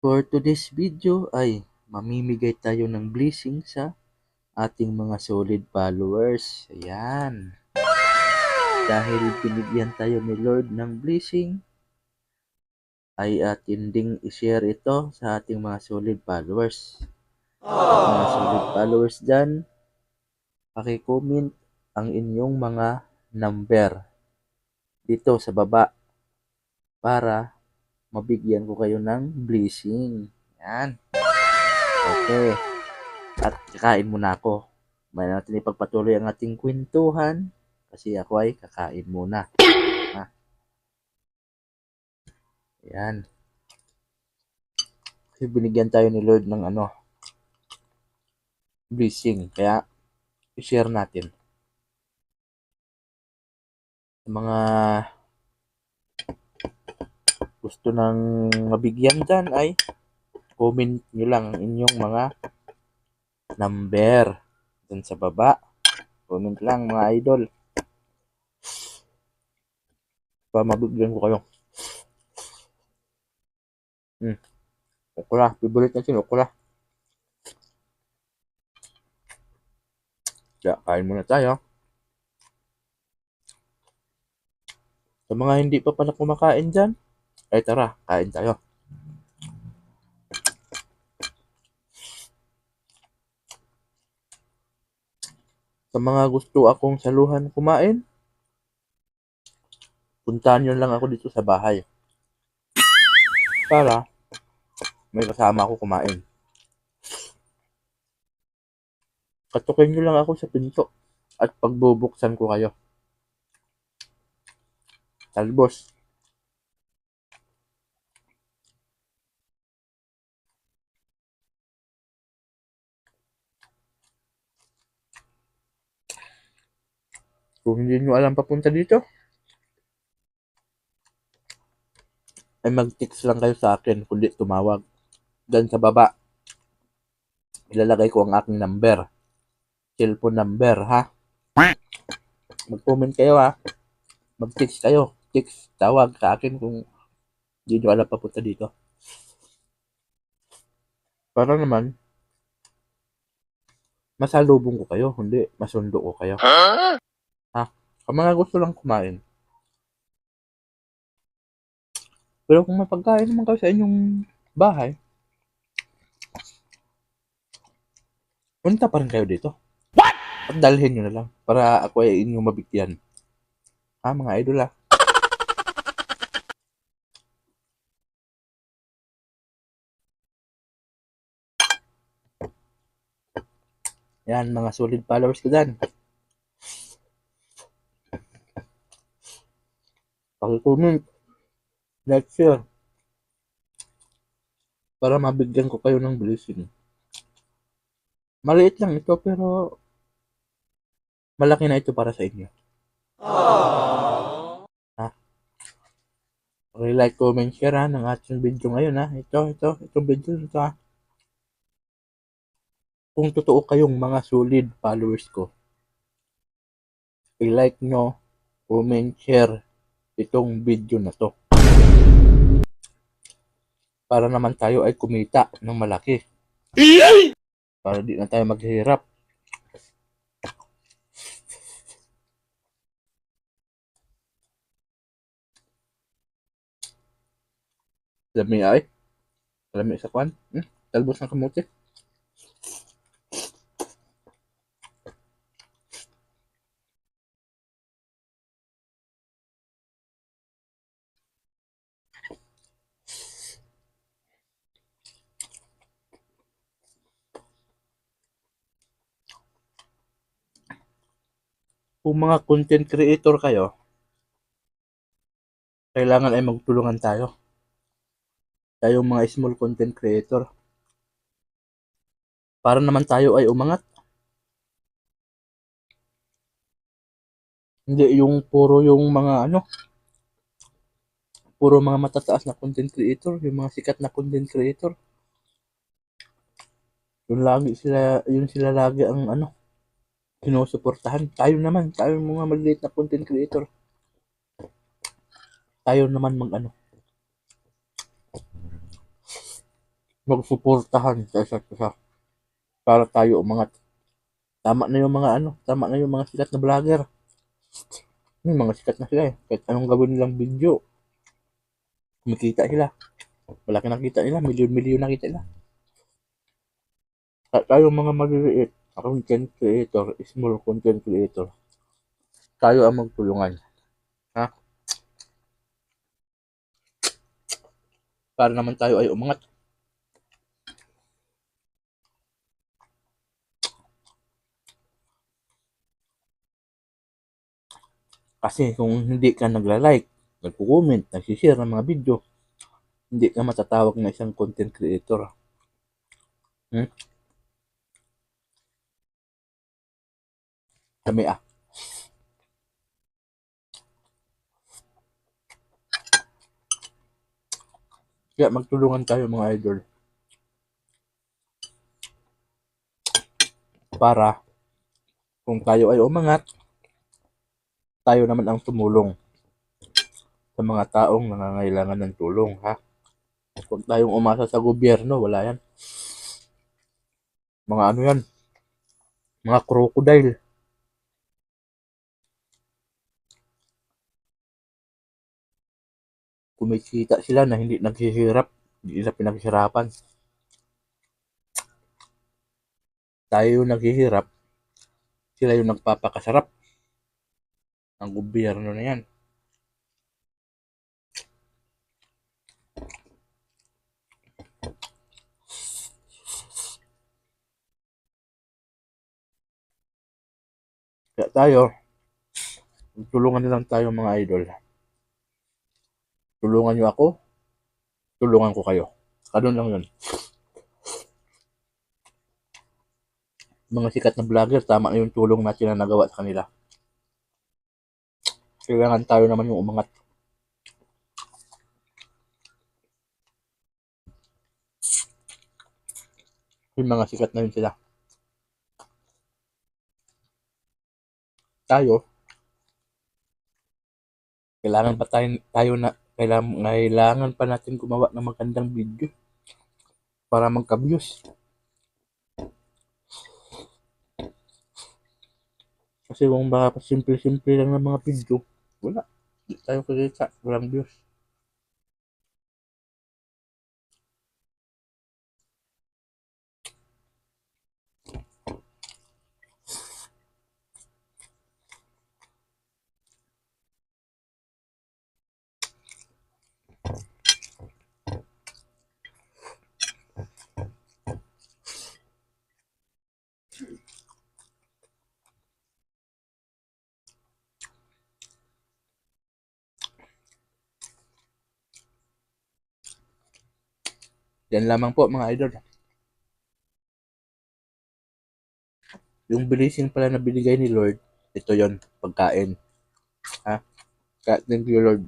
For today's video ay mamimigay tayo ng blessing sa ating mga solid followers. Ayan. Dahil binigyan tayo ni Lord ng blessing, ay atin ding i-share ito sa ating mga solid followers. At mga solid followers dyan, paki-comment ang inyong mga number dito sa baba para mabigyan ko kayo ng blessing. Yan. Okay. At kakain muna ako. May natin ipagpatuloy ang ating kwentuhan kasi ako ay kakain muna. Yan. Kasi binigyan tayo ni Lord ng blessing. Kaya i-share natin. Sa mga gusto ng mabigyan dyan ay comment nyo lang ang inyong mga number dun sa baba. Comment lang mga idol. Para mabigyan ko kayo. Okra. Favorite natin okra. Kaya kain muna tayo. Sa mga hindi pa pala kumakain dyan, ay tara, kain tayo. Sa mga gusto akong saluhan kumain, puntahan nyo lang ako dito sa bahay. Para may kasama ako kumain. Katukin nyo lang ako sa pinto at pagbubuksan ko kayo. Talbos. Kung hindi nyo alam papunta dito, ay mag-text lang kayo sa akin, kundi tumawag. Diyan sa baba, ilalagay ko ang aking number. Cellphone number, ha? Mag-comment kayo, ha? Mag-text kayo. Text, tawag sa akin kung hindi nyo alam papunta dito. Para naman, masalubong ko kayo, hindi masundo ko kayo. Ha? Kung mga gusto lang kumain. Pero kung may pagkain naman kayo sa inyong bahay, punta pa rin kayo dito. What? At dalhin nyo na lang para ako ay inyong mabigyan. Ha, mga idol, ha? Yan, mga solid followers ko dyan. Pag-comment, like, share. Para mabigyan ko kayo ng blessing. Maliit lang ito pero malaki na ito para sa inyo. Ha? Like, comment, share, ha, ng ating video ngayon, ha. Itong video ito, ha. Kung totoo kayong mga solid followers ko, i-like nyo, comment, share itong video na to. Para naman tayo ay kumita ng malaki. Para di na tayo maghihirap. Lami ay. Lami sa kwan. Talbos ng kamote. Kung mga content creator kayo, kailangan ay magtulungan tayo. Tayong mga small content creator. Para naman tayo ay umangat. Hindi yung puro yung mga puro mga matataas na content creator, yung mga sikat na content creator. Yun sila lagi ang sinusuportahan. Tayo naman, tayo mga maliit na content creator. Tayo naman magsuportahan sa isa't isa para tayo umangat. Tama na yung mga tama na yung mga sikat na vlogger. Mga sikat na sila eh. Kahit anong gawin nilang video, kumikita sila. Malaki nakita nila, milyon-milyon nakita nila. At tayo mga maliliit, content creator, small content creator, tayo ang magtulungan. Ha? Para naman tayo ay umangat. Kasi kung hindi ka nagla-like, nagko-comment, nagsishare ng mga video, hindi ka matatawag na isang content creator. Hmm? Kami Kaya magtulungan tayo mga idol. Para kung tayo ay umangat, tayo naman ang tumulong sa mga taong nangangailangan ng tulong, ha? Huwag tayong umasa sa gobyerno, wala yan. Mga yan, mga crocodile. Kumikita sila na hindi naghihirap, hindi nila pinaghirapan. Tayo yung naghihirap, sila yung nagpapakasarap. Ang gobyerno na yan. Kaya tayo, tulungan na lang tayo mga idol. Tulungan nyo ako, tulungan ko kayo. Ganun lang yun. Mga sikat na vlogger, tama na yung tulong natin na nagawa sa kanila. Kailangan tayo naman yung umangat. Yung mga sikat na yun sila. Tayo, kailangan pa tayo na kailangan pa natin gumawa ng magandang video para magka-views. Kasi kung baka simple-simple lang ng mga video, wala. Hindi tayo kagita, walang views. Yan lamang po mga idol. Yung blessing pala na binigay ni Lord, ito yon, pagkain. Ha? Kaya thank you Lord.